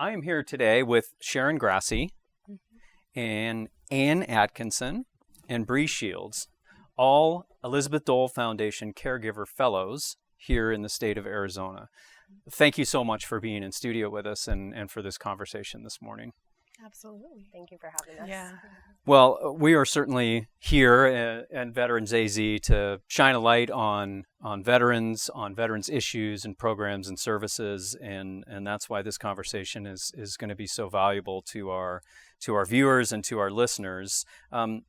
I am here today with Sharon Grassi and Ann Atkinson and Bree Shields, all Elizabeth Dole Foundation Caregiver Fellows here in the state of Arizona. Thank you so much for being in studio with us and for this conversation this morning. Absolutely. Thank you for having us. Yeah. Well, we are certainly here at Veterans AZ to shine a light on veterans issues and programs and services, and that's why this conversation is going to be so valuable to our viewers and to our listeners. Can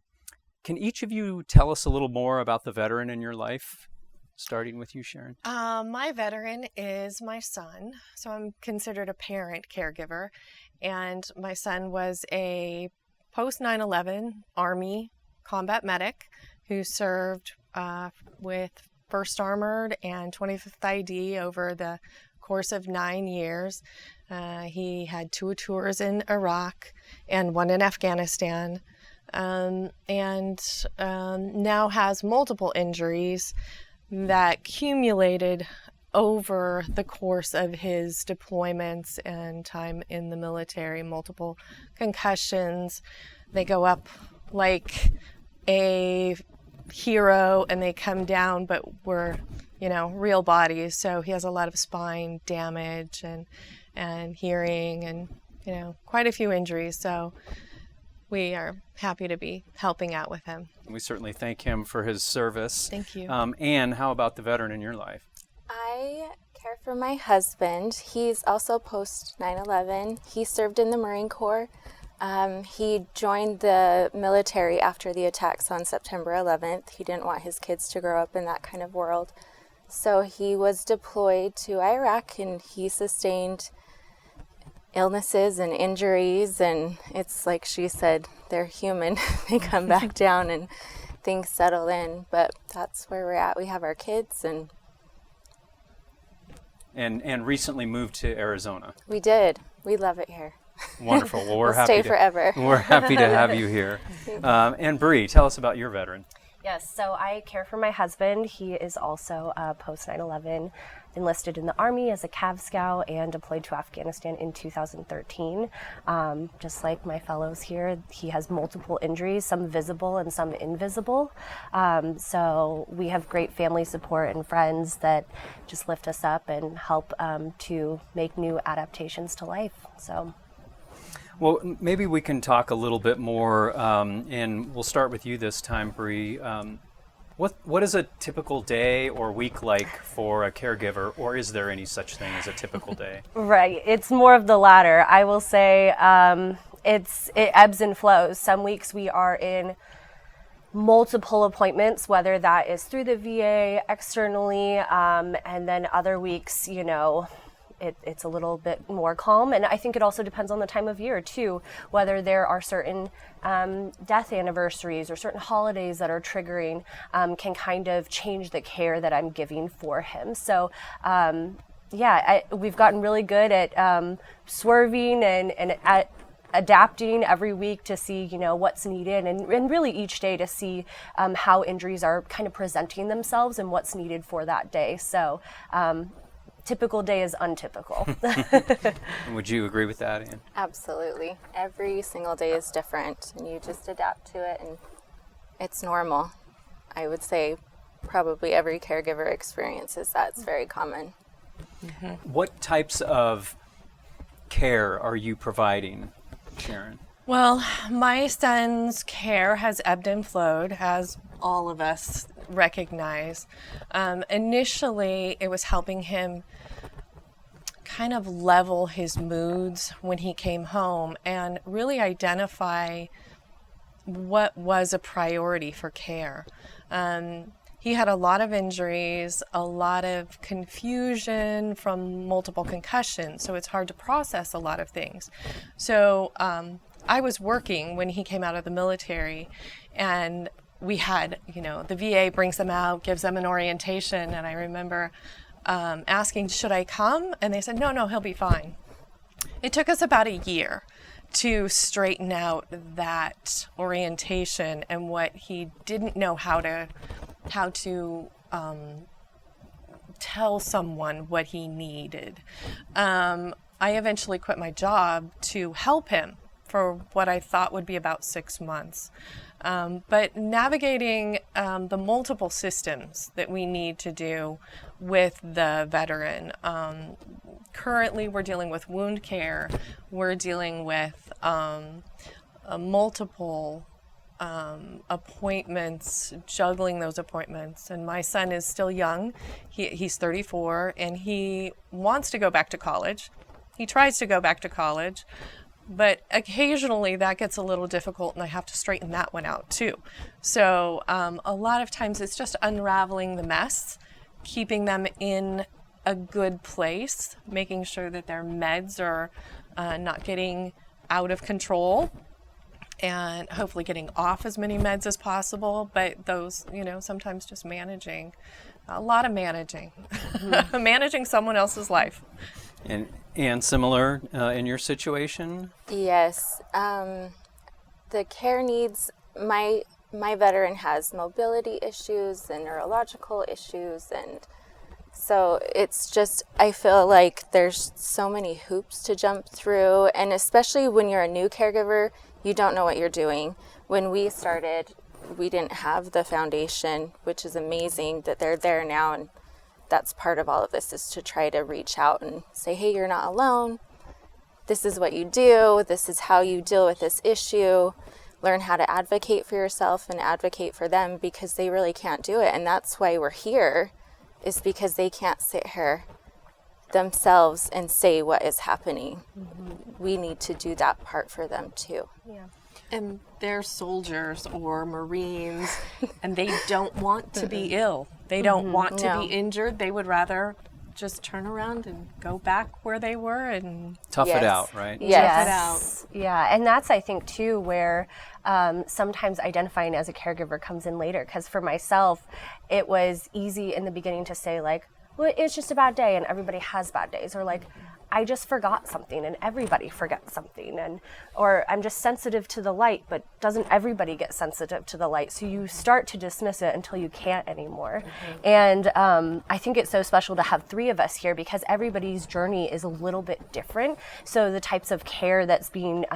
each of you tell us a little more about the veteran in your life? Starting with you, Sharon. My veteran is my son, so I'm considered a parent caregiver, and my son was a post 9/11 Army combat medic who served with 1st Armored and 25th ID over the course of 9 years. He had 2 tours in Iraq and 1 in Afghanistan, and now has multiple injuries that accumulated over the course of his deployments and time in the military. Multiple concussions. They go up like a hero and they come down, but we're, real bodies. So he has a lot of spine damage and hearing and, quite a few injuries. So we are happy to be helping out with him. We certainly thank him for his service. Thank you. Ann, how about the veteran in your life? I care for my husband. He's also post 9/11. He served in the Marine Corps. He joined the military after the attacks on September 11th. He didn't want his kids to grow up in that kind of world. So he was deployed to Iraq, and he sustained illnesses and injuries, and it's like she said, they're human. They come back down and things settle in, but that's where we're at. We have our kids and recently moved to Arizona. We did. We love it here. Wonderful. Well, we're we'll happy stay forever. We're happy to have you here. And Bree, tell us about your veteran. Yes, so I care for my husband. He is also post 9/11, enlisted in the Army as a Cav Scout and deployed to Afghanistan in 2013. Just like my fellows here, he has multiple injuries, some visible and some invisible. So we have great family support and friends that just lift us up and help to make new adaptations to life. So. Well, maybe we can talk a little bit more, and we'll start with you this time, Bree. What is a typical day or week like for a caregiver, or is there any such thing as a typical day? Right, it's more of the latter. I will say it ebbs and flows. Some weeks we are in multiple appointments, whether that is through the VA, externally, and then other weeks, it's a little bit more calm. And I think it also depends on the time of year too, whether there are certain death anniversaries or certain holidays that are triggering can kind of change the care that I'm giving for him. So we've gotten really good at swerving and at adapting every week to see, what's needed and really each day to see how injuries are kind of presenting themselves and what's needed for that day. So typical day is untypical. Would you agree with that, Ann? Absolutely. Every single day is different, and you just adapt to it, and it's normal. I would say probably every caregiver experiences that. It's very common. Mm-hmm. What types of care are you providing, Sharon? Well, my son's care has ebbed and flowed, as all of us recognize. Initially, it was helping him kind of level his moods when he came home and really identify what was a priority for care. He had a lot of injuries, a lot of confusion from multiple concussions, so it's hard to process a lot of things. So I was working when he came out of the military, and we had, the VA brings them out, gives them an orientation, and I remember asking, should I come? And they said, no, he'll be fine. It took us about a year to straighten out that orientation and what he didn't know how to tell someone what he needed. I eventually quit my job to help him for what I thought would be about 6 months. But navigating the multiple systems that we need to do with the veteran. Currently, we're dealing with wound care. We're dealing with multiple appointments, juggling those appointments. And my son is still young. He's 34, and he wants to go back to college. He tries to go back to college, but occasionally that gets a little difficult, and I have to straighten that one out too. So a lot of times it's just unraveling the mess, keeping them in a good place, making sure that their meds are not getting out of control, and hopefully getting off as many meds as possible. But those, sometimes just managing, a lot of managing, managing someone else's life. And similar in your situation? Yes. The care needs, my veteran has mobility issues and neurological issues, and so it's just, I feel like there's so many hoops to jump through, and especially when you're a new caregiver, you don't know what you're doing. When we started, we didn't have the foundation, which is amazing that they're there now, and that's part of all of this, is to try to reach out and say, hey, you're not alone. This is what you do. This is how you deal with this issue. Learn how to advocate for yourself and advocate for them, because they really can't do it. And that's why we're here, is because they can't sit here themselves and say what is happening. Mm-hmm. We need to do that part for them too. Yeah. And they're soldiers or Marines, and they don't want to be ill. They don't want to be injured. They would rather just turn around and go back where they were and tough it out, right? Yes. Tough it out. Yeah, and that's, I think, too, where sometimes identifying as a caregiver comes in later. Because for myself, it was easy in the beginning to say, like, well, it's just a bad day, and everybody has bad days. Or like, I just forgot something, and everybody forgets something. Or I'm just sensitive to the light, but doesn't everybody get sensitive to the light? So you start to dismiss it until you can't anymore. And I think it's so special to have 3 of us here, because everybody's journey is a little bit different. So the types of care that's being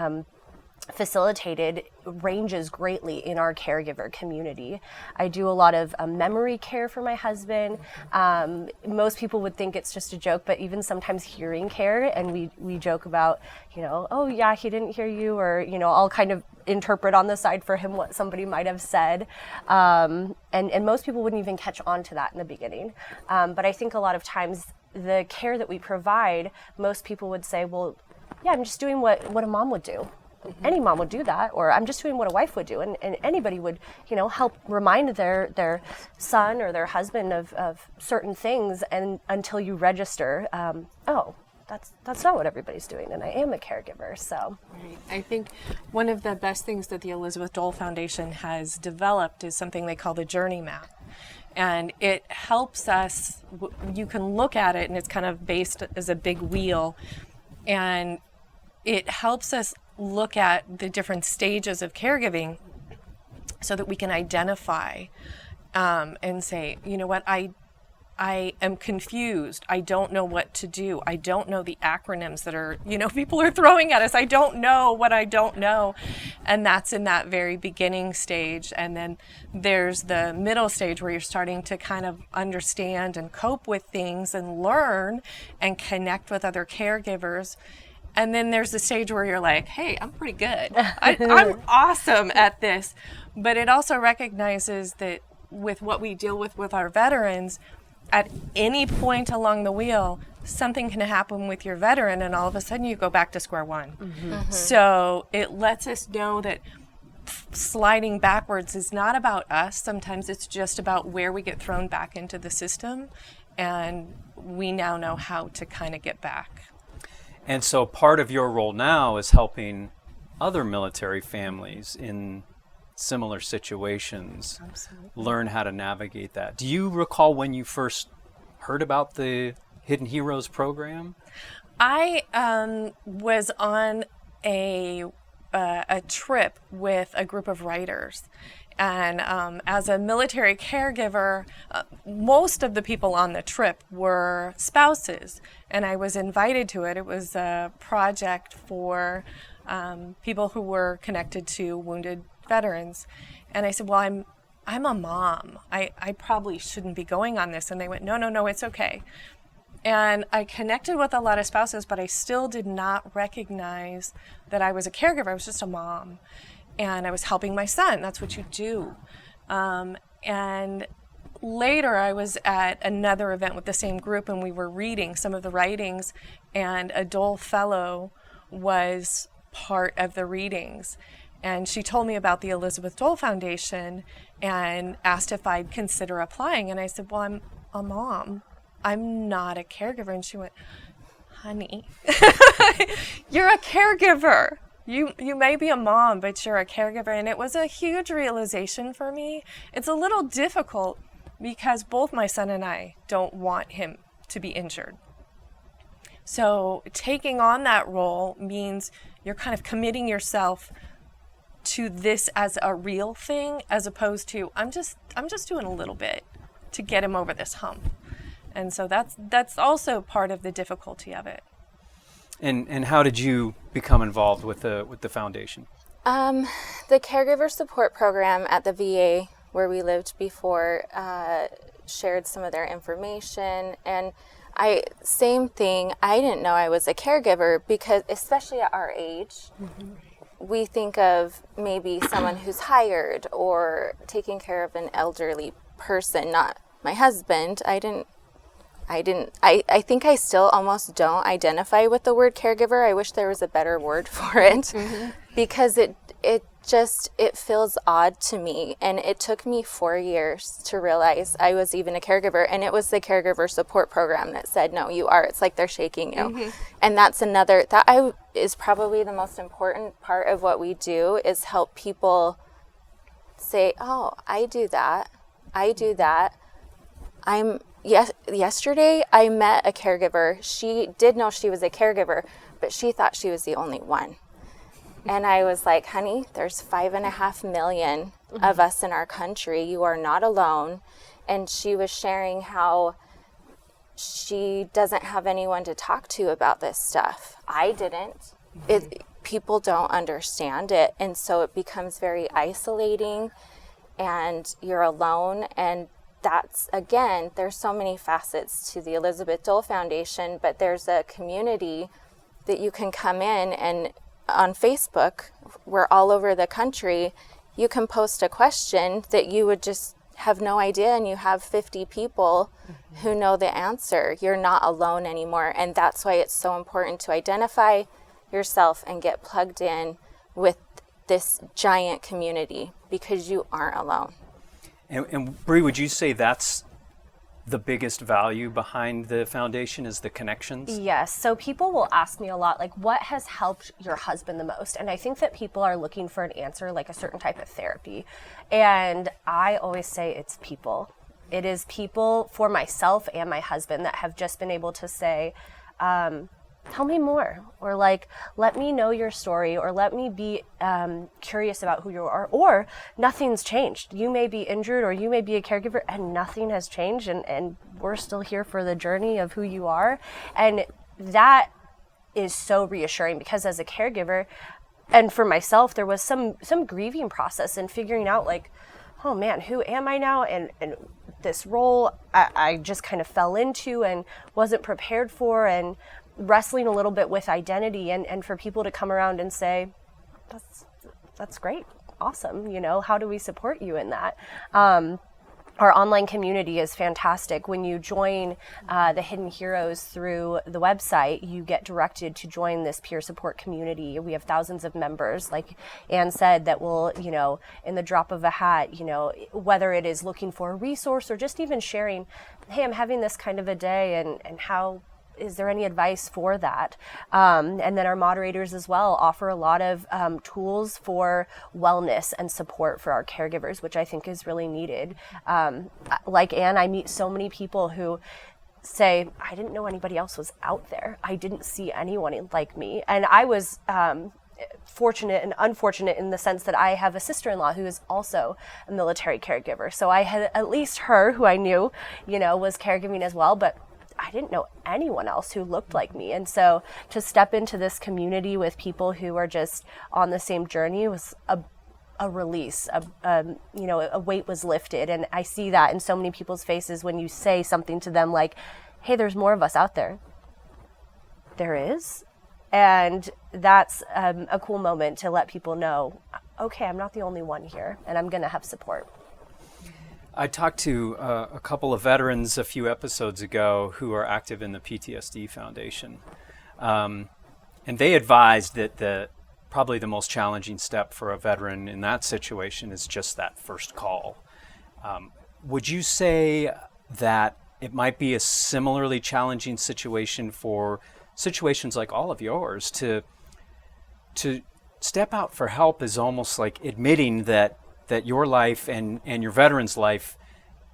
facilitated ranges greatly in our caregiver community. I do a lot of memory care for my husband. Most people would think it's just a joke, but even sometimes hearing care, and we joke about, oh yeah, he didn't hear you, or, I'll kind of interpret on the side for him what somebody might have said. And most people wouldn't even catch on to that in the beginning. But I think a lot of times the care that we provide, most people would say, well, yeah, I'm just doing what a mom would do. Any mom would do that, or I'm just doing what a wife would do, and anybody would, help remind their son or their husband of certain things, and until you register, oh, that's not what everybody's doing, and I am a caregiver. So right. I think one of the best things that the Elizabeth Dole Foundation has developed is something they call the Journey Map. And it helps us, you can look at it, and it's kind of based as a big wheel, and it helps us look at the different stages of caregiving so that we can identify and say, you know what, I am confused. I don't know what to do. I don't know the acronyms that are, people are throwing at us. I don't know what I don't know. And that's in that very beginning stage. And then there's the middle stage where you're starting to kind of understand and cope with things and learn and connect with other caregivers. And then there's the stage where you're like, hey, I'm pretty good. I'm awesome at this. But it also recognizes that with what we deal with our veterans, at any point along the wheel, something can happen with your veteran, and all of a sudden you go back to square one. Mm-hmm. Mm-hmm. So it lets us know that sliding backwards is not about us. Sometimes it's just about where we get thrown back into the system, and we now know how to kind of get back. And so part of your role now is helping other military families in similar situations learn how to navigate that. Do you recall when you first heard about the Hidden Heroes program? I was on a trip with a group of writers, And as a military caregiver, most of the people on the trip were spouses, and I was invited to it. It was a project for people who were connected to wounded veterans. And I said, well, I'm a mom. I probably shouldn't be going on this. And they went, no, it's okay. And I connected with a lot of spouses, but I still did not recognize that I was a caregiver. I was just a mom. And I was helping my son. That's what you do. And later I was at another event with the same group, and we were reading some of the writings, and a Dole Fellow was part of the readings. And she told me about the Elizabeth Dole Foundation and asked if I'd consider applying. And I said, well, I'm a mom. I'm not a caregiver. And she went, honey, you're a caregiver. You may be a mom, but you're a caregiver. And it was a huge realization for me. It's a little difficult because both my son and I don't want him to be injured. So taking on that role means you're kind of committing yourself to this as a real thing, as opposed to I'm just doing a little bit to get him over this hump. And so that's also part of the difficulty of it. And how did you become involved with the foundation? The caregiver support program at the VA where we lived before shared some of their information, and same thing, I didn't know I was a caregiver because, especially at our age, we think of maybe someone who's hired or taking care of an elderly person, not my husband. I think I still almost don't identify with the word caregiver. I wish there was a better word for it because it feels odd to me. And it took me 4 years to realize I was even a caregiver. And it was the caregiver support program that said, no, you are. It's like they're shaking you. And that's is probably the most important part of what we do, is help people say, oh, I do that. Yesterday I met a caregiver. She did know she was a caregiver, but she thought she was the only one. And I was like, honey, there's 5.5 million of us in our country. You are not alone. And she was sharing how she doesn't have anyone to talk to about this stuff. I didn't. People don't understand it. And so it becomes very isolating, and you're alone. And that's, again, there's so many facets to the Elizabeth Dole Foundation, but there's a community that you can come in, and on Facebook, we're all over the country, you can post a question that you would just have no idea, and you have 50 people who know the answer. You're not alone anymore. And that's why it's so important to identify yourself and get plugged in with this giant community, because you aren't alone. And Bree, would you say that's the biggest value behind the foundation, is the connections? Yes. So people will ask me a lot, like, what has helped your husband the most? And I think that people are looking for an answer, like a certain type of therapy. And I always say it's people. It is people, for myself and my husband, that have just been able to say, tell me more, or like, let me know your story, or let me be curious about who you are, or nothing's changed. You may be injured, or you may be a caregiver, and nothing has changed, and we're still here for the journey of who you are. And that is so reassuring, because as a caregiver, and for myself, there was some grieving process and figuring out, like, oh man, who am I now? And this role I just kind of fell into and wasn't prepared for, and wrestling a little bit with identity, and for people to come around and say, that's great, awesome, how do we support you in that? Our online community is fantastic. When you join the Hidden Heroes through the website, you get directed to join this peer support community. We have thousands of members, like Anne said, that will, in the drop of a hat, whether it is looking for a resource or just even sharing, hey, I'm having this kind of a day, and how is there any advice for that? And then our moderators as well offer a lot of tools for wellness and support for our caregivers, which I think is really needed. Like Anne, I meet so many people who say, I didn't know anybody else was out there. I didn't see anyone like me. And I was fortunate and unfortunate in the sense that I have a sister-in-law who is also a military caregiver. So I had at least her, who I knew, was caregiving as well, but I didn't know anyone else who looked like me. And so to step into this community with people who are just on the same journey was a release, a weight was lifted. And I see that in so many people's faces when you say something to them like, hey, there's more of us out there. There is. And that's a cool moment to let people know, okay, I'm not the only one here, and I'm going to have support. I talked to a couple of veterans a few episodes ago who are active in the PTSD Foundation. And they advised that probably the most challenging step for a veteran in that situation is just that first call. Would you say that it might be a similarly challenging situation for situations like all of yours to step out for help is almost like admitting that your life and your veteran's life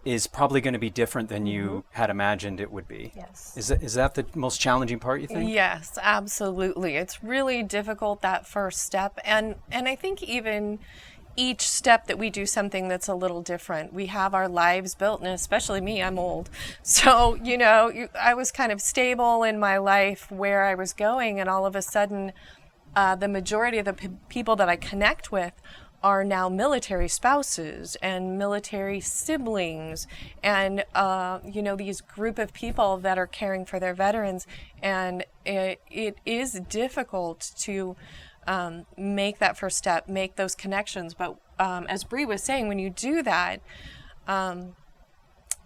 is probably going to be different than you had imagined it would be. Yes. Is that the most challenging part, you think? Yes, absolutely. It's really difficult, that first step. And I think even each step that we do something that's a little different. We have our lives built, and especially me, I'm old. So, I was kind of stable in my life where I was going, and all of a sudden, the majority of the people that I connect with are now military spouses and military siblings and, these group of people that are caring for their veterans. And it is difficult to make that first step, make those connections. But as Bree was saying, when you do that,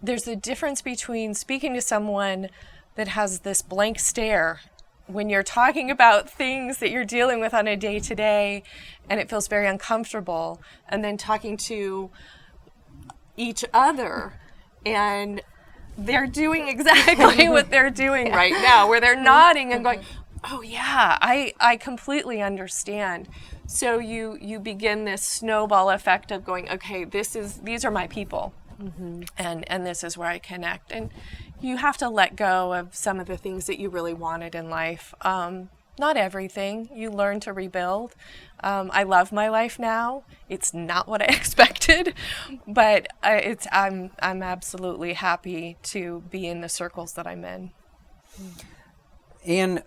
there's a difference between speaking to someone that has this blank stare when you're talking about things that you're dealing with on a day-to-day and it feels very uncomfortable, and then talking to each other and they're doing exactly what they're doing right now, where they're nodding and going, oh yeah, I completely understand. So you begin this snowball effect of going, okay, these are my people, and this is where I connect. And you have to let go of some of the things that you really wanted in life. Not everything. You learn to rebuild. I love my life now. It's not what I expected, but I'm absolutely happy to be in the circles that I'm in. Anne,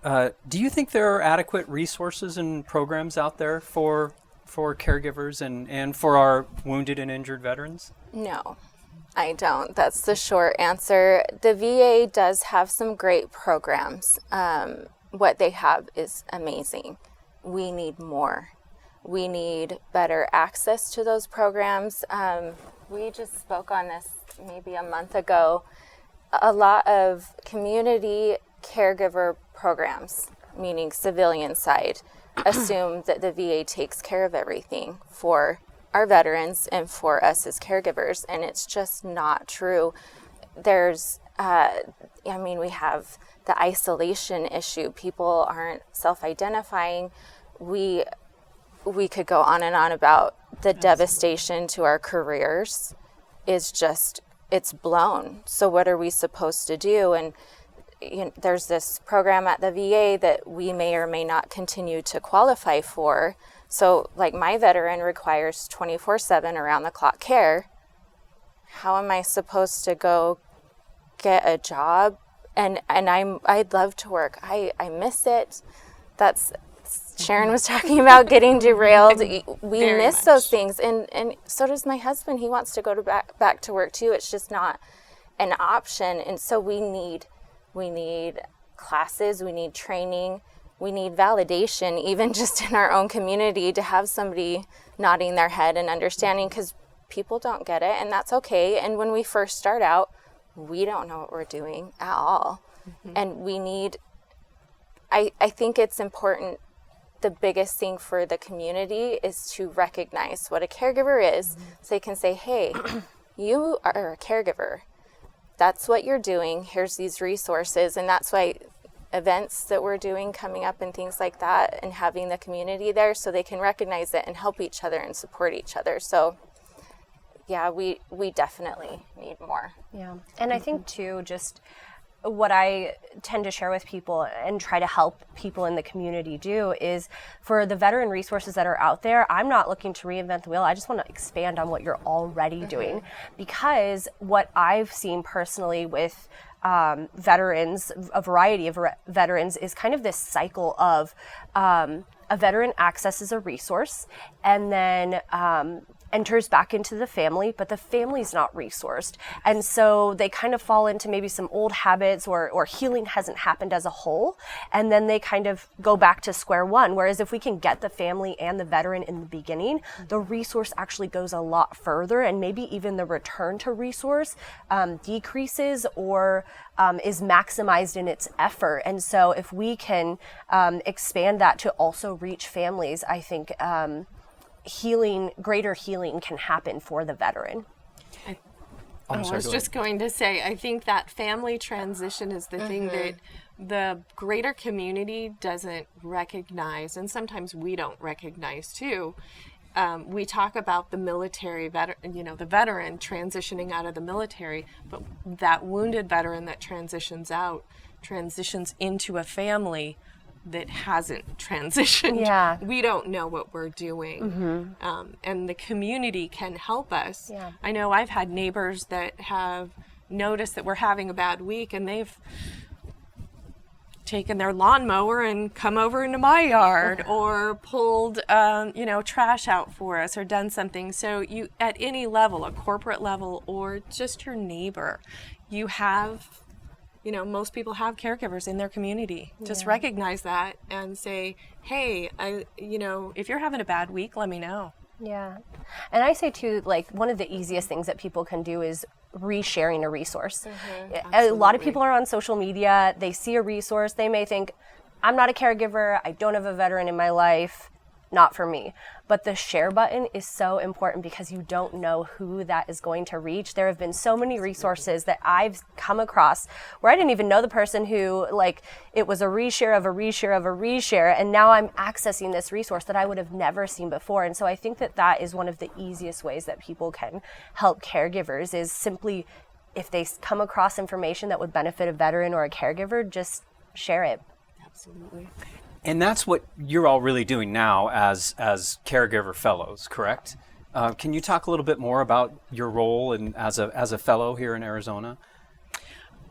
do you think there are adequate resources and programs out there for caregivers and for our wounded and injured veterans? No, I don't. That's the short answer. The VA does have some great programs. What they have is amazing. We need more. We need better access to those programs. We just spoke on this maybe a month ago. A lot of community caregiver programs, meaning civilian side, assume that the VA takes care of everything for our veterans and for us as caregivers, and it's just not true. There's, we have the isolation issue. People aren't self-identifying. We could go on and on about the devastation to our careers is just, it's blown. So what are we supposed to do? And there's this program at the VA that we may or may not continue to qualify for. So like my veteran requires 24/7 around-the-clock care. How am I supposed to go get a job? And I'd love to work. I miss it. That's Sharon was talking about getting derailed. We miss those things, and so does my husband. He wants to go back to work too. It's just not an option, and so we need classes, we need training, we need validation, even just in our own community, to have somebody nodding their head and understanding, because people don't get it, and that's okay. And when we first start out, we don't know what we're doing at all. And we need, I think it's important, the biggest thing for the community is to recognize what a caregiver is, so they can say, hey, you are a caregiver. That's what you're doing. Here's these resources. And that's why events that we're doing coming up and things like that, and having the community there so they can recognize it and help each other and support each other. So yeah, we definitely need more. Yeah. And I think too, just what I tend to share with people and try to help people in the community do is, for the veteran resources that are out there, I'm not looking to reinvent the wheel. I just want to expand on what you're already doing, because what I've seen personally with veterans, a variety of veterans, is kind of this cycle of a veteran accesses a resource and then enters back into the family, but the family's not resourced. And so they kind of fall into maybe some old habits, or healing hasn't happened as a whole. And then they kind of go back to square one. Whereas if we can get the family and the veteran in the beginning, the resource actually goes a lot further, and maybe even the return to resource decreases or is maximized in its effort. And so if we can expand that to also reach families, I think greater healing can happen for the veteran. I was just going to say, I think that family transition is the thing that the greater community doesn't recognize, and sometimes we don't recognize too. We talk about the military veteran, the veteran transitioning out of the military, but that wounded veteran that transitions into a family that hasn't transitioned. Yeah. We don't know what we're doing. And the community can help us. Yeah. I know I've had neighbors that have noticed that we're having a bad week, and they've taken their lawnmower and come over into my yard, or pulled trash out for us, or done something. So you, at any level, a corporate level or just your neighbor, you have, most people have caregivers in their community. Just recognize that and say, hey, if you're having a bad week, let me know. Yeah. And I say too, like, one of the easiest things that people can do is resharing a resource. A lot of people are on social media, they see a resource, they may think, I'm not a caregiver, I don't have a veteran in my life, not for me. But the share button is so important, because you don't know who that is going to reach. There have been so many resources that I've come across where I didn't even know the person who, it was a reshare of a reshare of a reshare, and now I'm accessing this resource that I would have never seen before. And so I think that is one of the easiest ways that people can help caregivers, is simply, if they come across information that would benefit a veteran or a caregiver, just share it. Absolutely. And that's what you're all really doing now as caregiver fellows, correct? Can you talk a little bit more about your role as a fellow here in Arizona?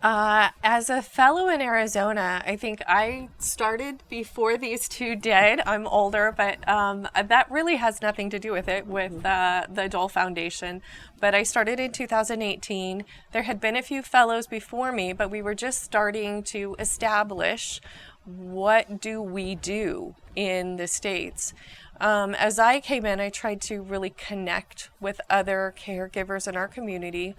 As a fellow in Arizona, I think I started before these two did. I'm older, but that really has nothing to do with it, with the Dole Foundation. But I started in 2018. There had been a few fellows before me, but we were just starting to establish, what do we do in the States? As I came in, I tried to really connect with other caregivers in our community,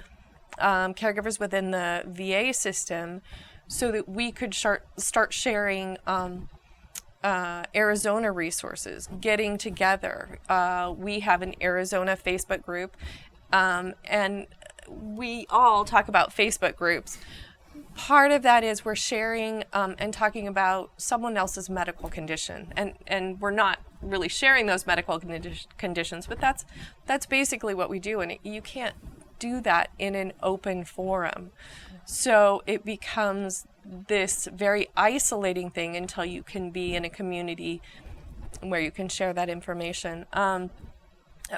caregivers within the VA system, so that we could start sharing Arizona resources, getting together. We have an Arizona Facebook group, and we all talk about Facebook groups. Part of that is we're sharing and talking about someone else's medical condition, and we're not really sharing those medical conditions, but that's basically what we do, and you can't do that in an open forum. So it becomes this very isolating thing until you can be in a community where you can share that information.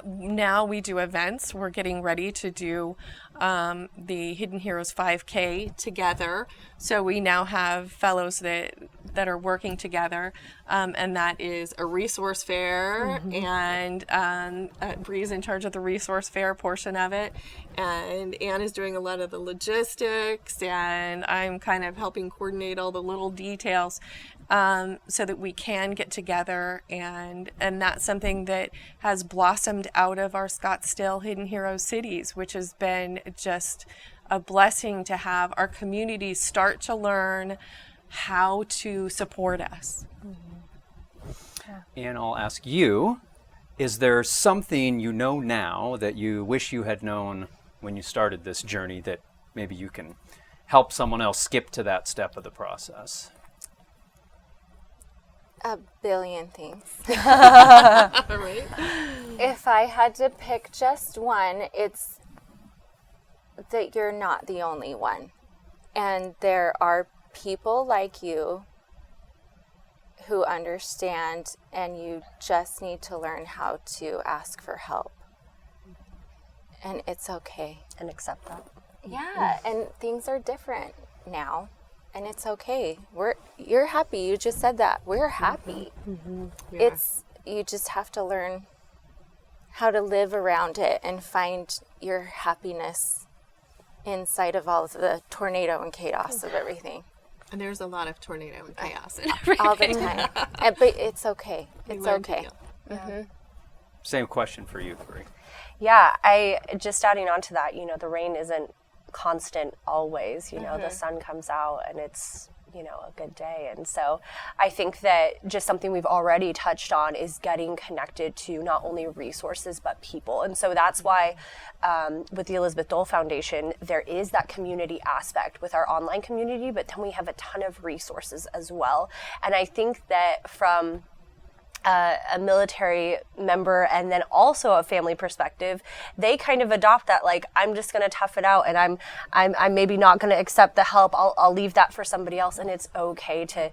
Now we do events. We're getting ready to do the Hidden Heroes 5K together. So we now have fellows that are working together, and that is a resource fair, and Bree's in charge of the resource fair portion of it, and Ann is doing a lot of the logistics, and I'm kind of helping coordinate all the little details. So that we can get together, and that's something that has blossomed out of our Scottsdale Hidden Heroes cities, which has been just a blessing to have our communities start to learn how to support us. And I'll ask you, is there something you know now that you wish you had known when you started this journey that maybe you can help someone else skip to that step of the process? A billion things. Right? If I had to pick just one, it's that you're not the only one. And there are people like you who understand, and you just need to learn how to ask for help. And it's okay. And accept that. Yeah, and things are different now, and it's okay. You're happy. You just said that. We're happy. You just have to learn how to live around it and find your happiness inside of all of the tornado and chaos of everything. And there's a lot of tornado and chaos All the time. But it's okay. It's okay. Same question for you, Bree. Yeah, I just adding on to that, the rain isn't constant always, the sun comes out and it's, a good day. And so I think that just something we've already touched on is getting connected to not only resources, but people. And so that's why with the Elizabeth Dole Foundation, there is that community aspect with our online community, but then we have a ton of resources as well. And I think that from a military member and then also a family perspective, they kind of adopt that, like, I'm just going to tough it out, and I'm maybe not going to accept the help. I'll leave that for somebody else. And it's okay to,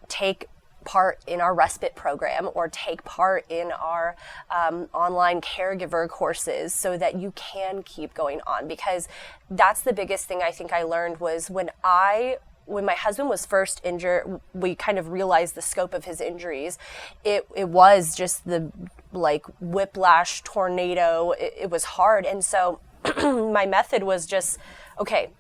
take part in our respite program or take part in our online caregiver courses so that you can keep going on. Because that's the biggest thing I think I learned was when my husband was first injured, we kind of realized the scope of his injuries. It was just the whiplash tornado. It was hard. And so my method was just, okay,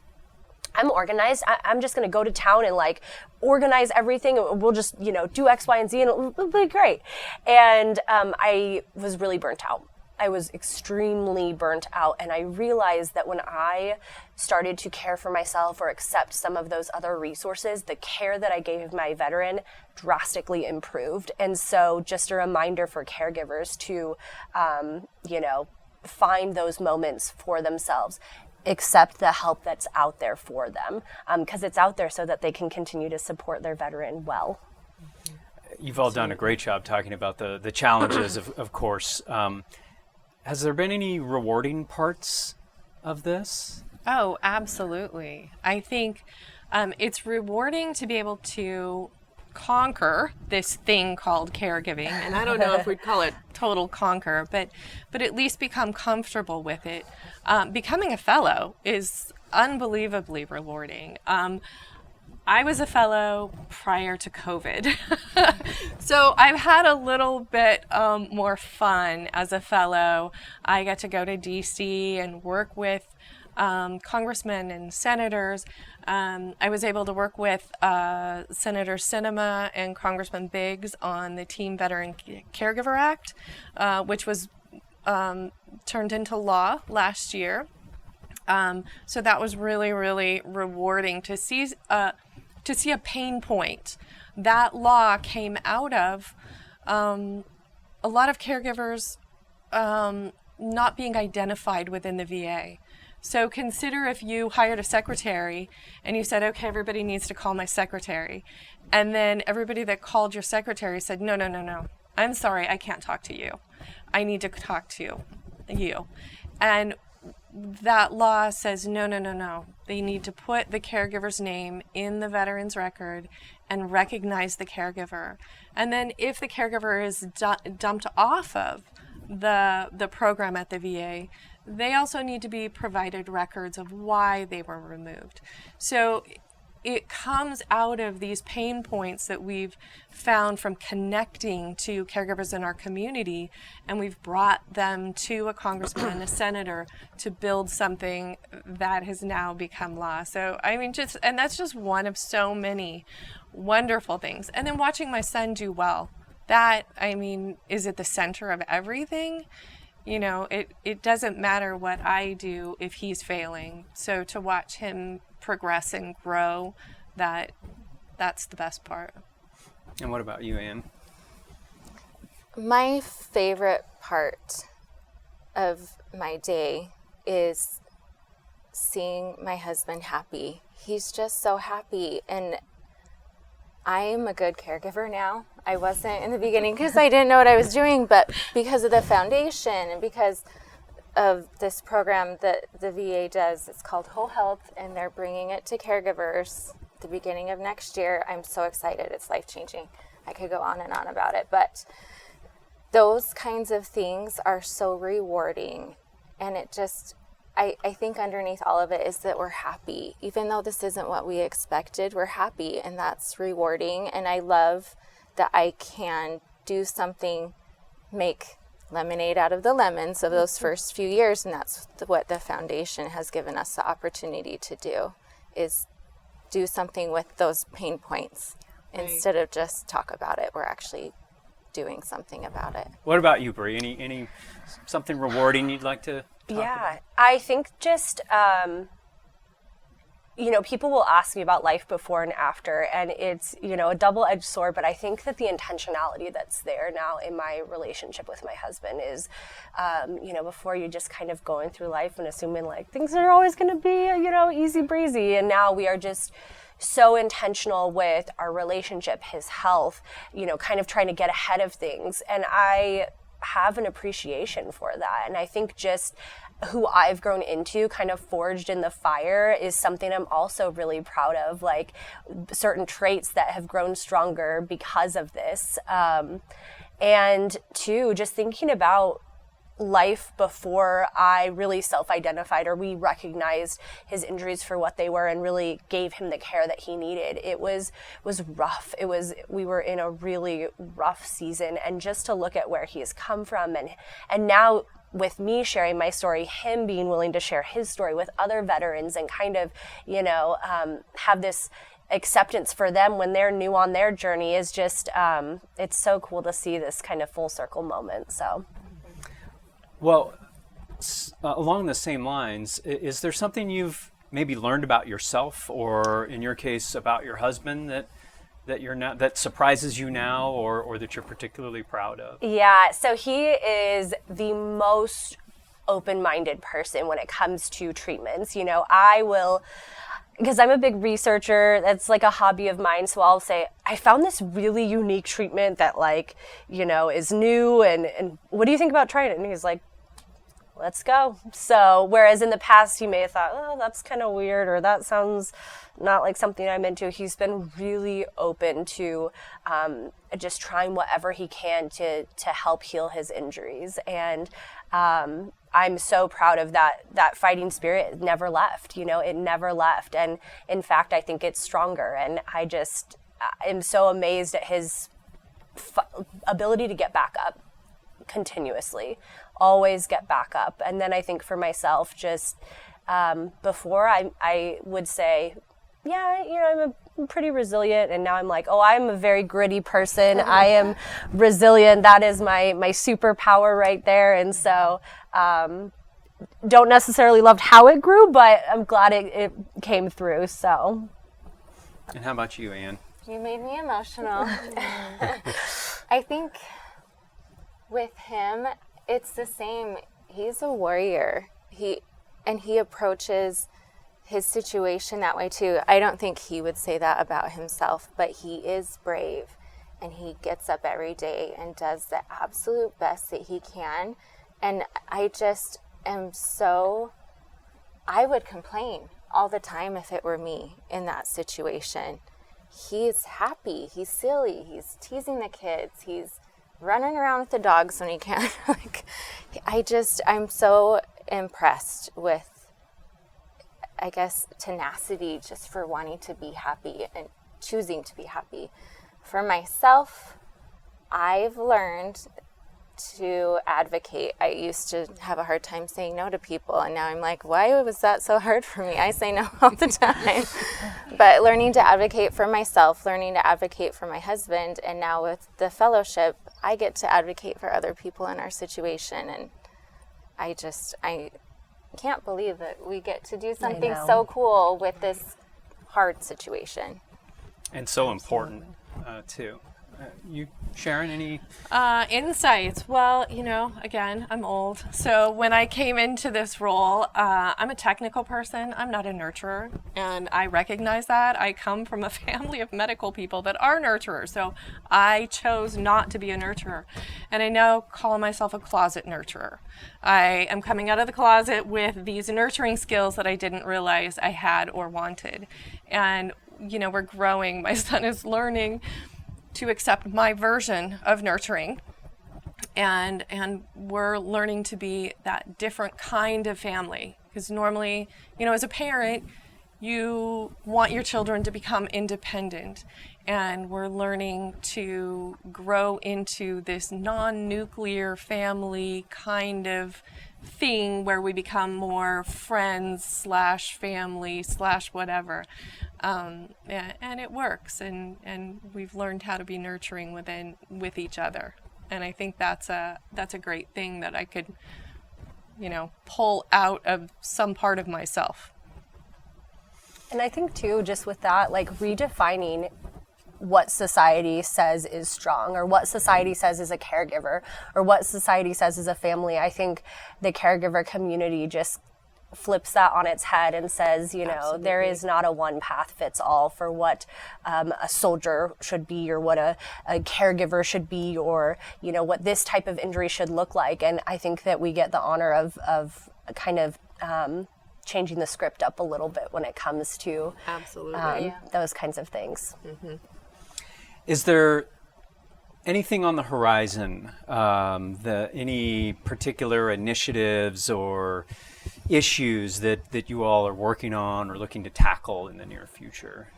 I'm organized. I'm just going to go to town and organize everything. We'll just, do X, Y, and Z and it'll be great. And I was really burnt out. I was extremely burnt out, and I realized that when I started to care for myself or accept some of those other resources, the care that I gave my veteran drastically improved. And so just a reminder for caregivers to, find those moments for themselves, accept the help that's out there for them, because it's out there so that they can continue to support their veteran well. You've all done a great job talking about the challenges, of course. Has there been any rewarding parts of this? Oh, absolutely. I think it's rewarding to be able to conquer this thing called caregiving. And I don't know if we'd call it total conquer, but at least become comfortable with it. Becoming a fellow is unbelievably rewarding. I was a fellow prior to COVID. So I've had a little bit more fun as a fellow. I got to go to DC and work with congressmen and senators. I was able to work with Senator Sinema and Congressman Biggs on the Teen Veteran Caregiver Act, which was turned into law last year. So that was really, really rewarding to see a pain point. That law came out of a lot of caregivers not being identified within the VA. So consider if you hired a secretary and you said, okay, everybody needs to call my secretary. And then everybody that called your secretary said, no, I'm sorry, I can't talk to you. I need to talk to you. And that law says, no. They need to put the caregiver's name in the veteran's record and recognize the caregiver. And then if the caregiver is dumped off of the program at the VA, they also need to be provided records of why they were removed. So it comes out of these pain points that we've found from connecting to caregivers in our community, and we've brought them to a congressman and a senator to build something that has now become law. So, and that's just one of so many wonderful things. And then watching my son do well, that, is at the center of everything. It doesn't matter what I do if he's failing. So to watch him progress and grow, that's the best part. And what about you, Ann? My favorite part of my day is seeing my husband happy. He's just so happy, and I am a good caregiver now. I wasn't in the beginning because I didn't know what I was doing, but because of the foundation and because of this program that the VA does. It's called Whole Health, and they're bringing it to caregivers the beginning of next year. I'm so excited. It's life-changing. I could go on and on about it, but those kinds of things are so rewarding. And it just, I think underneath all of it is that we're happy. Even though this isn't what we expected, we're happy, and that's rewarding. And I love that I can do something, make lemonade out of the lemons of those first few years, and that's what the foundation has given us the opportunity to do, is do something with those pain points. Right. Instead of just talk about it, we're actually doing something about it. What about you, Bree? Any something rewarding you'd like to talk about? I think just people will ask me about life before and after, and it's, a double-edged sword, but I think that the intentionality that's there now in my relationship with my husband is, before you just kind of going through life and assuming like things are always going to be, easy breezy. And now we are just so intentional with our relationship, his health, kind of trying to get ahead of things. And I have an appreciation for that. And I think just who I've grown into, kind of forged in the fire, is something I'm also really proud of, like certain traits that have grown stronger because of this. And two, just thinking about life before I really self-identified, or we recognized his injuries for what they were and really gave him the care that he needed. It was rough. We were in a really rough season, and just to look at where he has come from, and now with me sharing my story, him being willing to share his story with other veterans and kind of, have this acceptance for them when they're new on their journey is just, it's so cool to see this kind of full circle moment. So. Well, along the same lines, is there something you've maybe learned about yourself, or in your case about your husband, that surprises you now, or that you're particularly proud of? Yeah, so he is the most open-minded person when it comes to treatments. I will, because I'm a big researcher, that's like a hobby of mine, so I'll say, I found this really unique treatment that is new, and what do you think about trying it? And he's like, let's go. So whereas in the past he may have thought, oh, that's kind of weird, or that sounds not like something I'm into, he's been really open to just trying whatever he can to help heal his injuries. And I'm so proud of that fighting spirit. It never left, it never left. And in fact, I think it's stronger. And I just am so amazed at his ability to get back up continuously, always get back up. And then I think for myself, just before I would say, I'm pretty resilient, and now I'm like, I'm a very gritty person. I am resilient. That is my superpower right there. And so don't necessarily love how it grew, but I'm glad it came through. So. And how about you, Ann? You made me emotional. I think with him, it's the same. He's a warrior. He approaches his situation that way too. I don't think he would say that about himself, but he is brave, and he gets up every day and does the absolute best that he can. And I just am I would complain all the time if it were me in that situation. He's happy, he's silly, he's teasing the kids, he's running around with the dogs when he can. I'm so impressed with, I guess, tenacity just for wanting to be happy and choosing to be happy. For myself, I've learned to advocate. I used to have a hard time saying no to people, and now I'm like, why was that so hard for me? I say no all the time. But learning to advocate for myself, learning to advocate for my husband, and now with the fellowship, I get to advocate for other people in our situation. And I can't believe that we get to do something so cool with this hard situation. And so important, too. You, Sharon, any? Insights. Well, again, I'm old. So when I came into this role, I'm a technical person. I'm not a nurturer. And I recognize that. I come from a family of medical people that are nurturers. So I chose not to be a nurturer. And I now call myself a closet nurturer. I am coming out of the closet with these nurturing skills that I didn't realize I had or wanted. And, we're growing. My son is learning to accept my version of nurturing, and we're learning to be that different kind of family, because normally, as a parent, you want your children to become independent, and we're learning to grow into this non-nuclear family kind of thing where we become more friends / family / whatever. And it works, and we've learned how to be nurturing with each other, and I think that's a great thing that I could pull out of some part of myself. And I think too, just with that, like redefining what society says is strong, or what society says is a caregiver, or what society says is a family. I think the caregiver community just flips that on its head and says, Absolutely. there is not a one path fits all for what a soldier should be, or what a caregiver should be, or what this type of injury should look like. And I think that we get the honor of kind of changing the script up a little bit when it comes to Absolutely. those kinds of things. Mm-hmm. Is there anything on the horizon, any particular initiatives or issues that you all are working on or looking to tackle in the near future?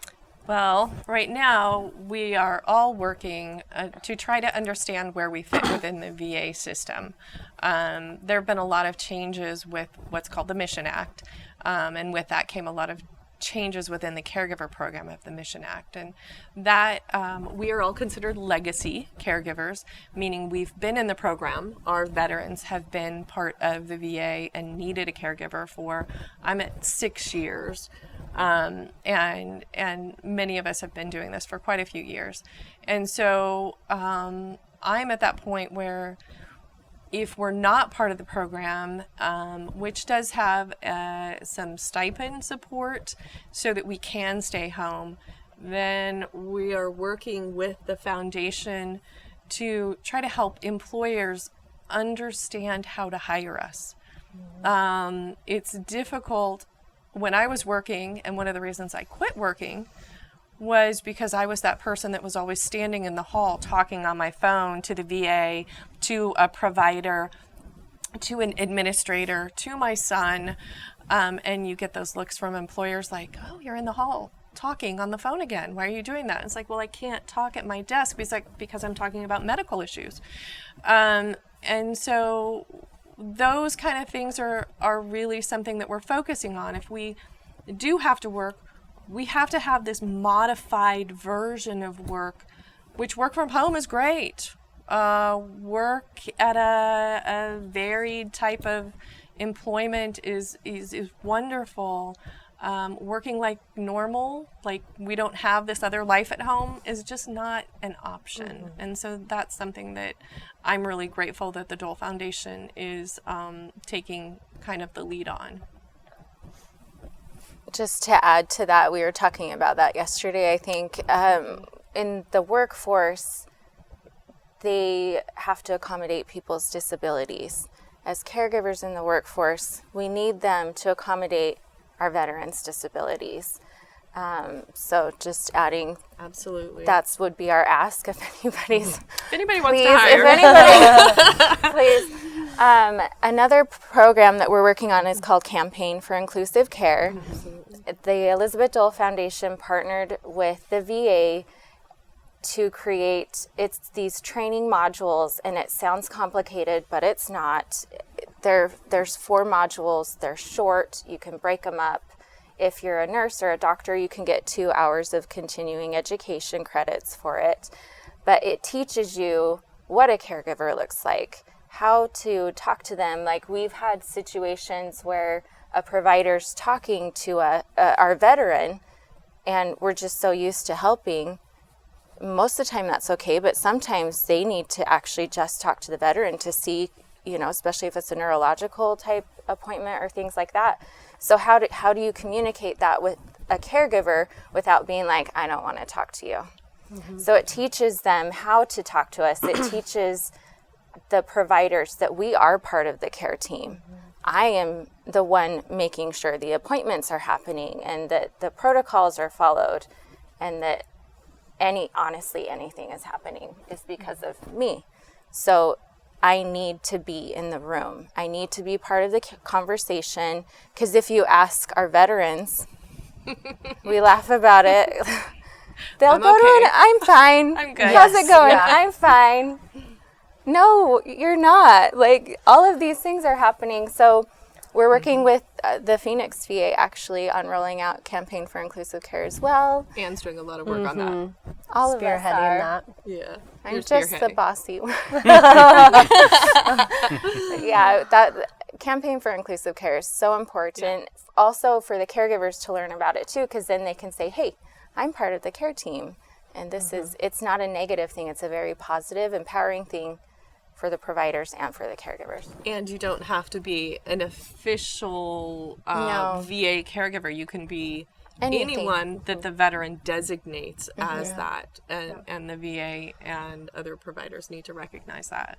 Well, right now we are all working to try to understand where we fit within the VA system. There have been a lot of changes with what's called the Mission Act, and with that came a lot of changes within the caregiver program of the Mission Act, and that we are all considered legacy caregivers, meaning we've been in the program. Our veterans have been part of the VA and needed a caregiver for, I'm at 6 years, and many of us have been doing this for quite a few years. And so I'm at that point where if we're not part of the program, which does have some stipend support so that we can stay home, then we are working with the foundation to try to help employers understand how to hire us. It's difficult. When I was working, and one of the reasons I quit working was because I was that person that was always standing in the hall talking on my phone to the VA, to a provider, to an administrator, to my son, and you get those looks from employers like, oh, you're in the hall talking on the phone again. Why are you doing that? It's like, well, I can't talk at my desk because I'm talking about medical issues. And so those kind of things are really something that we're focusing on. If we do have to work, we have to have this modified version of work, which work from home is great. Work at a varied type of employment is wonderful. Working like normal, like we don't have this other life at home, is just not an option. Mm-hmm. And so that's something that I'm really grateful that the Dole Foundation is taking kind of the lead on. Just to add to that, we were talking about that yesterday, I think. In the workforce, they have to accommodate people's disabilities. As caregivers in the workforce, we need them to accommodate our veterans' disabilities. So just adding, absolutely, that would be our ask. If anybody wants to hire, please. Another program that we're working on is called Campaign for Inclusive Care. The Elizabeth Dole Foundation partnered with the VA to create these training modules, and it sounds complicated, but it's not. There's 4 modules. They're short. You can break them up. If you're a nurse or a doctor, you can get 2 hours of continuing education credits for it. But it teaches you what a caregiver looks like, how to talk to them. Like, we've had situations where a provider's talking to our veteran, and we're just so used to helping. most of the time that's okay, but sometimes they need to actually just talk to the veteran to see, especially if it's a neurological type appointment or things like that. So how do you communicate that with a caregiver without being like, I don't want to talk to you? So it teaches them how to talk to us. It teaches the providers that we are part of the care team. I am the one making sure the appointments are happening and that the protocols are followed, and that anything is happening is because of me. So I need to be in the room. I need to be part of the conversation, because if you ask our veterans, we laugh about it. They'll I'm go okay. to I'm fine. I'm good. How's it Yes, going? yeah. I'm fine. No, you're not. Like, all of these things are happening. So we're working with the Phoenix VA actually on rolling out Campaign for Inclusive Care as well. Anne's doing a lot of work on that. All of us Spearheading are. that. Yeah. I'm You're just the spearheading. bossy one. Yeah, that Campaign for Inclusive Care is so important. Also for the caregivers to learn about it too, because then they can say, hey, I'm part of the care team. And this it's not a negative thing. It's a very positive, empowering thing for the providers and for the caregivers. And you don't have to be an official No. VA caregiver. You can be Anything. anyone that the veteran designates as that. And the VA and other providers need to recognize that.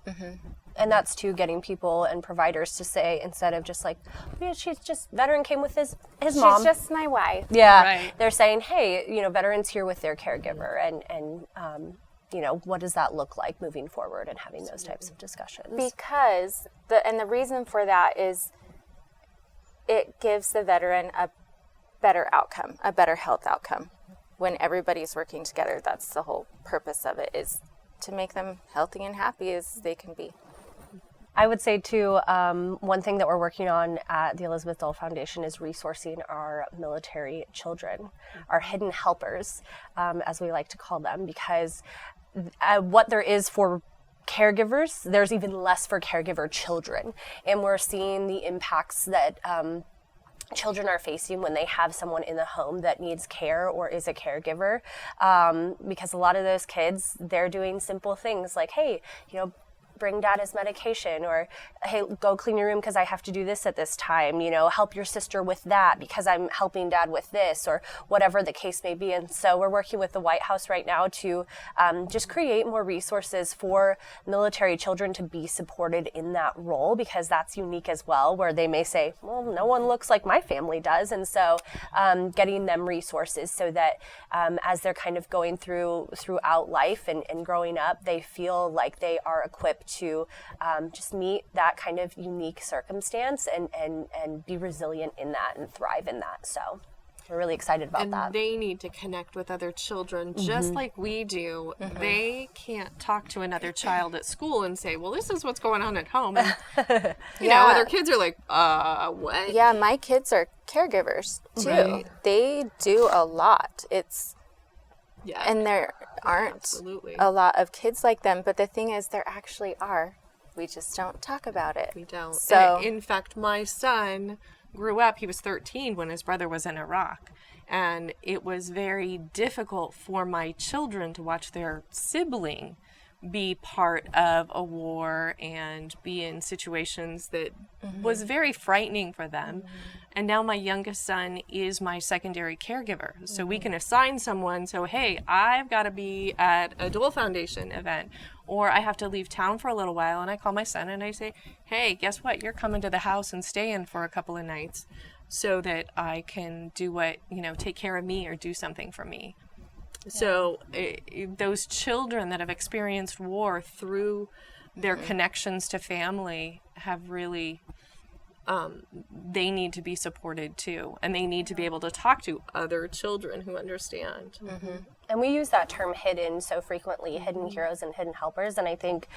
And that's too getting people and providers to say, instead of just like, yeah, she's just, veteran came with his mom. She's just my wife. Yeah, Right. they're saying, hey, veterans here with their caregiver, and what does that look like moving forward, and having those types of discussions. Because the reason for that is it gives the veteran a better outcome, a better health outcome. When everybody's working together, that's the whole purpose of it, is to make them healthy and happy as they can be. I would say too, one thing that we're working on at the Elizabeth Dole Foundation is resourcing our military children, our hidden helpers, as we like to call them, because what there is for caregivers, there's even less for caregiver children. And we're seeing the impacts that children are facing when they have someone in the home that needs care or is a caregiver, because a lot of those kids, they're doing simple things like, hey, bring dad his medication, or hey, go clean your room because I have to do this at this time, help your sister with that because I'm helping dad with this, or whatever the case may be. And so we're working with the White House right now to just create more resources for military children to be supported in that role, because that's unique as well, where they may say, well, no one looks like my family does. And so getting them resources so that as they're kind of going throughout life and growing up, they feel like they are equipped to just meet that kind of unique circumstance and be resilient in that and thrive in that. So we're really excited about And that. they need to connect with other children just like we do. They can't talk to another child at school and say, well, this is what's going on at home. And, other kids are like, what? Yeah, my kids are caregivers too. Right. They do a lot. Yeah. And there aren't Absolutely. a lot of kids like them, but the thing is, there actually are. We just don't talk about it. We don't. So, In fact, my son grew up, he was 13 when his brother was in Iraq. And it was very difficult for my children to watch their sibling be part of a war and be in situations that was very frightening for them. And now my youngest son is my secondary caregiver. So we can assign someone. So, hey, I've got to be at a Dole Foundation event, or I have to leave town for a little while. And I call my son and I say, hey, guess what? You're coming to the house and staying for a couple of nights so that I can do what, take care of me or do something for me. So those children that have experienced war through their connections to family have really, they need to be supported too. And they need to be able to talk to other children who understand. And we use that term hidden so frequently, hidden heroes and hidden helpers. And I think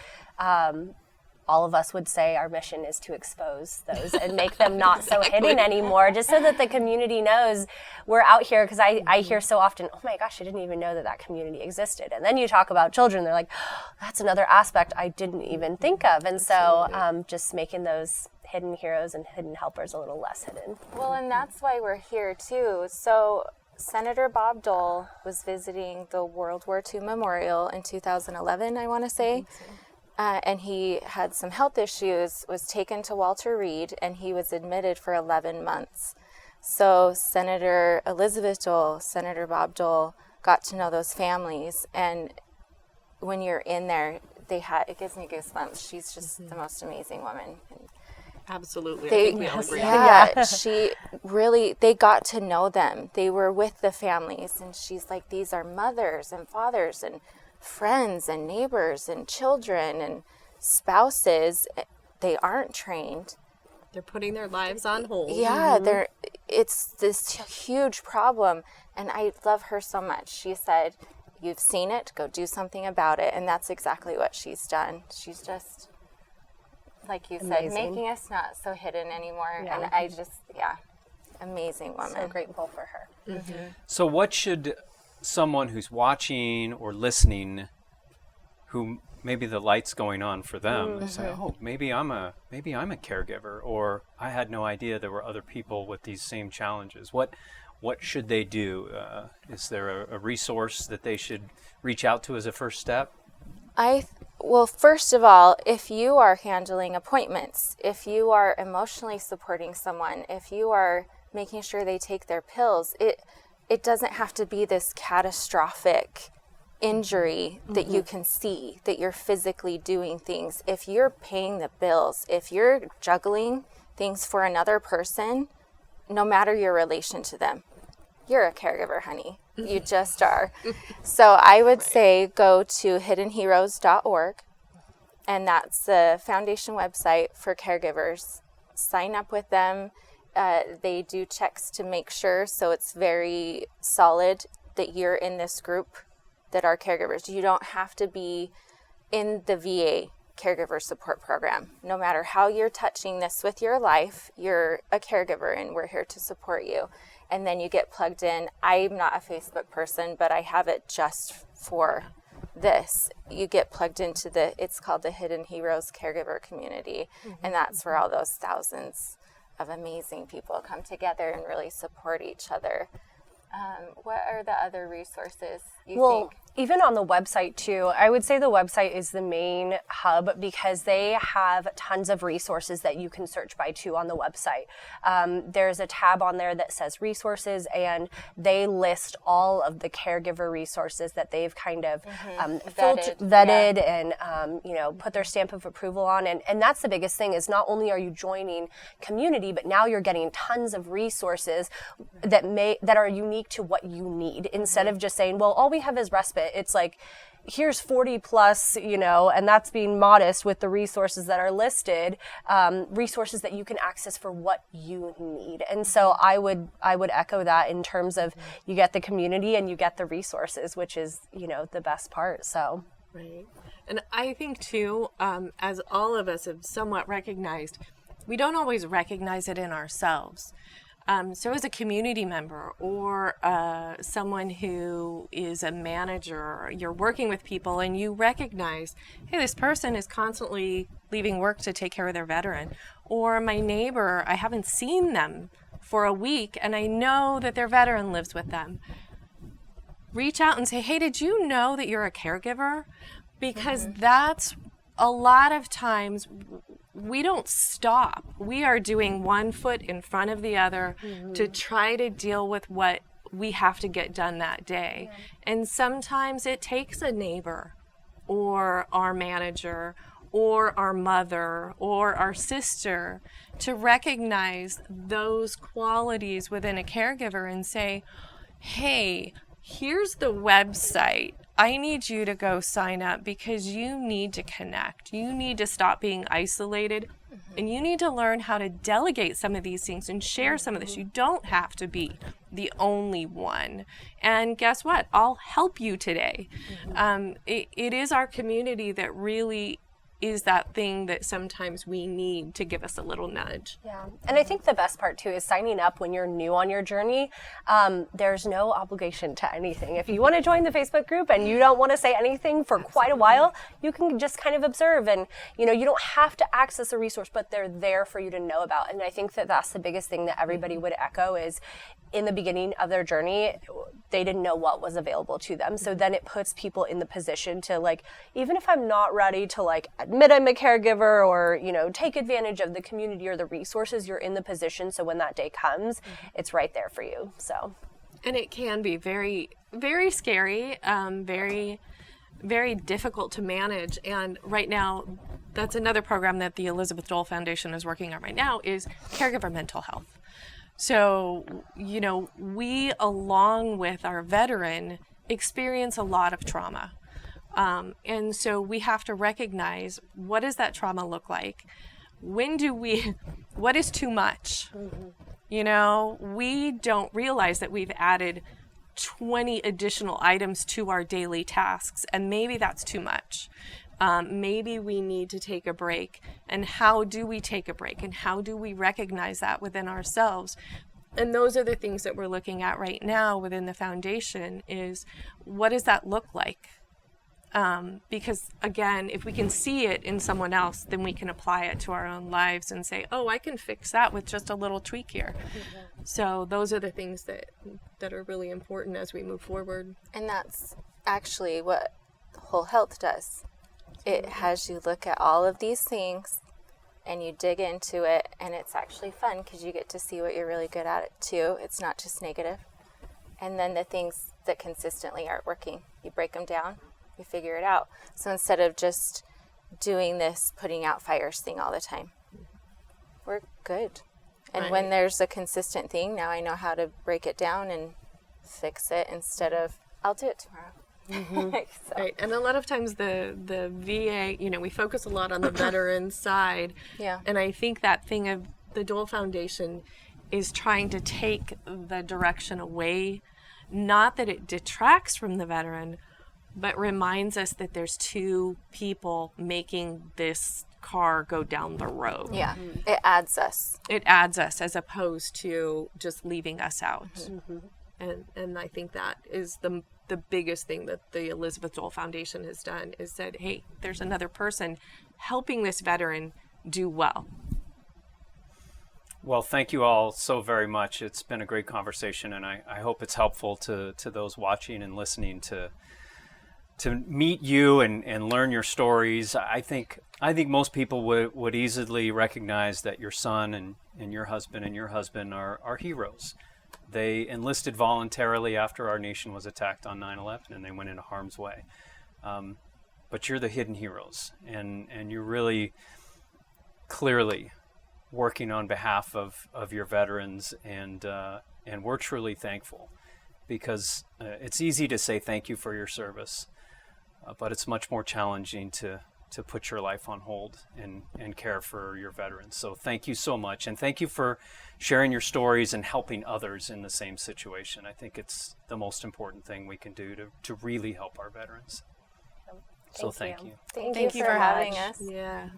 all of us would say our mission is to expose those and make them not so hidden anymore, just so that the community knows we're out here. Because I hear so often, oh my gosh, I didn't even know that community existed. And then you talk about children, they're like, oh, that's another aspect I didn't even think of. And so just making those hidden heroes and hidden helpers a little less hidden. well, and that's why we're here too. So Senator Bob Dole was visiting the World War II Memorial in 2011, I want to say. And he had some health issues, was taken to Walter Reed, and he was admitted for 11 months. So Senator Elizabeth Dole, Senator Bob Dole got to know those families. And when you're in there, it gives me goosebumps. She's just the most amazing woman. Absolutely. I think we all agree. Yeah, they got to know them. They were with the families, and she's like, these are mothers and fathers and friends and neighbors and children and spouses. They aren't trained. They're putting their lives on hold. Yeah, it's this huge problem, and I love her so much. She said, you've seen it, go do something about it, and that's exactly what she's done. She's just, like you said, making us not so hidden anymore, and I just, amazing woman. So grateful for her. So what should someone who's watching or listening, who maybe the light's going on for them, say, oh, maybe I'm a caregiver, or I had no idea there were other people with these same challenges. What should they do? Is there a resource that they should reach out to as a first step? Well, first of all, if you are handling appointments, if you are emotionally supporting someone, if you are making sure they take their pills, it doesn't have to be this catastrophic injury that you can see, that you're physically doing things. If you're paying the bills, if you're juggling things for another person, no matter your relation to them, you're a caregiver, honey. You just are. So I would say go to hiddenheroes.org, and that's the foundation website for caregivers. Sign up with them. They do checks to make sure, so it's very solid that you're in this group that are caregivers. You don't have to be in the VA caregiver support program. No matter how you're touching this with your life, you're a caregiver, and we're here to support you. And then you get plugged in. I'm not a Facebook person, but I have it just for this. You get plugged into it's called the Hidden Heroes Caregiver Community, and that's where all those thousands of amazing people come together and really support each other. What are the other resources you think? Even on the website too, I would say the website is the main hub because they have tons of resources that you can search by too on the website. There's a tab on there that says resources, and they list all of the caregiver resources that they've kind of vetted and put their stamp of approval on. And that's the biggest thing, is not only are you joining community, but now you're getting tons of resources that are unique to what you need, instead of just saying, well, all we have is respite. It's like, here's 40 plus, and that's being modest with the resources that are listed, resources that you can access for what you need. And so I would echo that in terms of you get the community and you get the resources, which is, the best part. So. Right. And I think too, as all of us have somewhat recognized, we don't always recognize it in ourselves. So as a community member or someone who is a manager, you're working with people and you recognize, hey, this person is constantly leaving work to take care of their veteran. Or my neighbor, I haven't seen them for a week and I know that their veteran lives with them. Reach out and say, hey, did you know that you're a caregiver? Because that's a lot of times we don't stop. We are doing one foot in front of the other to try to deal with what we have to get done that day. And sometimes it takes a neighbor or our manager or our mother or our sister to recognize those qualities within a caregiver and say, hey, here's the website. I need you to go sign up because you need to connect. You need to stop being isolated, and you need to learn how to delegate some of these things and share some of this. You don't have to be the only one. And guess what? I'll help you today. It is our community that really is that thing that sometimes we need to give us a little nudge. Yeah, and I think the best part too is signing up when you're new on your journey. There's no obligation to anything. If you want to join the Facebook group and you don't want to say anything for quite a while, you can just kind of observe, and you don't have to access a resource, but they're there for you to know about. And I think that that's the biggest thing that everybody would echo is, in the beginning of their journey, they didn't know what was available to them. So then it puts people in the position to, like, even if I'm not ready to, like, admit I'm a caregiver or, you know, take advantage of the community or the resources, you're in the position. So when that day comes, it's right there for you. So. And it can be very, very scary, very, very difficult to manage. And right now, that's another program that the Elizabeth Dole Foundation is working on right now, is caregiver mental health. So, you know, we, along with our veteran, experience a lot of trauma. And so we have to recognize, what does that trauma look like? What is too much? You know, we don't realize that we've added 20 additional items to our daily tasks, and maybe that's too much. Maybe we need to take a break. And how do we take a break? And how do we recognize that within ourselves? And those are the things that we're looking at right now within the foundation, is what does that look like? Because again, if we can see it in someone else, then we can apply it to our own lives and say, oh, I can fix that with just a little tweak here. So those are the things that are really important as we move forward. And that's actually what Whole Health does. It has you look at all of these things and you dig into it, and it's actually fun because you get to see what you're really good at it too. It's not just negative. And then the things that consistently aren't working, you break them down, you figure it out. So instead of just doing this putting out fires thing all the time, we're good. And when there's a consistent thing, now I know how to break it down and fix it instead of, I'll do it tomorrow. So. Right. And a lot of times the VA, you know, we focus a lot on the veteran side. Yeah. And I think that thing of the Dole Foundation is trying to take the direction away, not that it detracts from the veteran, but reminds us that there's two people making this car go down the road. Yeah. It adds us. It adds us as opposed to just leaving us out. And I think that is the biggest thing that the Elizabeth Dole Foundation has done, is said, hey, there's another person helping this veteran do well. Well, thank you all so very much. It's been a great conversation, and I hope it's helpful to those watching and listening to meet you and learn your stories. I think most people would easily recognize that your son and your husband are heroes. They enlisted voluntarily after our nation was attacked on 9/11, and they went into harm's way. But you're the hidden heroes, and you're really clearly working on behalf of your veterans, and we're truly thankful, because it's easy to say thank you for your service, but it's much more challenging to put your life on hold and care for your veterans. So thank you so much, and thank you for sharing your stories and helping others in the same situation. I think it's the most important thing we can do to really help our veterans. So thank you. Thank you for having us. Yeah.